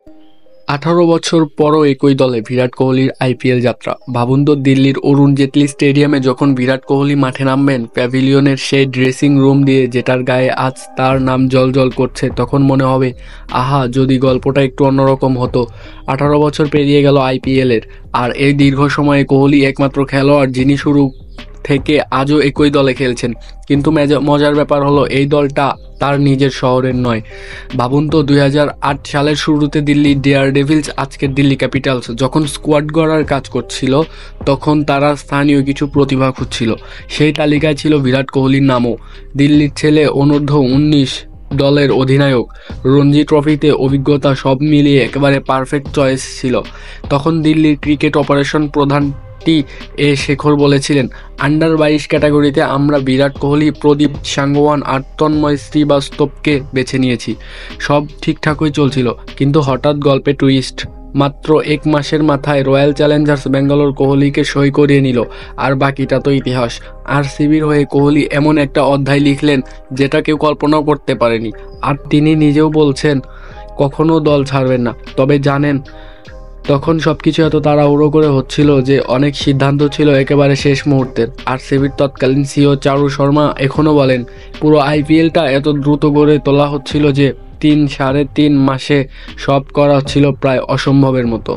18 বছর পরও একই দলে বিরাট কোহলির আইপিএল যাত্রা। ভাবুন তো, দিল্লির অরুণ জেটলি স্টেডিয়ামে যখন বিরাট কোহলি মাঠে নামবেন, প্যাভিলিয়নের সেই ড্রেসিং রুম দিয়ে যেটার গায়ে আজ তার নাম জ্বলজ্বল করছে, তখন মনে হবে, আহা, যদি গল্পটা একটু অন্যরকম হতো। 18 বছর পেরিয়ে গেল আইপিএলের, আর এই দীর্ঘ সময়ে কোহলি একমাত্র খেলোয়াড় যিনি শুরু থেকে আজও একই দলে খেলছেন। কিন্তু মজার ব্যাপার হলো, এই দলটা তার নিজের শহরের নয়। ভাবুন তো, 2008 সালের শুরুতে দিল্লি ডেয়ার ডেভিলস, আজকের দিল্লি ক্যাপিটালস, যখন স্কোয়াড গড়ার কাজ করছিল, তখন তারা স্থানীয় কিছু প্রতিভা খুঁজছিল। সেই তালিকায় ছিল বিরাট কোহলির নামও। দিল্লির ছেলে, অনূর্ধ্ব-19 দলের অধিনায়ক, রঞ্জি ট্রফিতে অভিজ্ঞতা, সব মিলিয়ে একেবারে পারফেক্ট চয়েস ছিল। তখন দিল্লির ক্রিকেট অপারেশন প্রধান শেখর বলেছিলেন, আন্ডার-22 ক্যাটাগরিতে আমরা বিরাট কোহলি, প্রদীপ সাঙ্গওয়ান আর তন্ময় শ্রীবাস্তবকে বেছে নিয়েছি। সব ঠিকঠাকই চলছিল, কিন্তু হঠাৎ গল্পে টুইস্ট। মাত্র 1 মাসের মাথায় রয়্যাল চ্যালেঞ্জার্স ব্যাঙ্গালোর কোহলিকে সই করিয়ে নিল, আর বাকিটা তো ইতিহাস। আরসিবির হয়ে কোহলি এমন একটা অধ্যায় লিখলেন যেটা কেউ কল্পনাও করতে পারেনি। আর তিনি নিজেও বলছেন কখনো দল ছাড়বেন না। তবে জানেন, তখন সবকিছু এত তাড়াহুড়ো করে হচ্ছিল যে অনেক সিদ্ধান্ত ছিল একেবারে শেষ মুহূর্তের। আরসিবির তৎকালীন সিইও চারু শর্মা এখনও বলেন, পুরো আইপিএলটা এত দ্রুত গড়ে তোলা হচ্ছিল যে 3 সাড়ে 3 মাসে সব করা ছিল প্রায় অসম্ভবের মতো।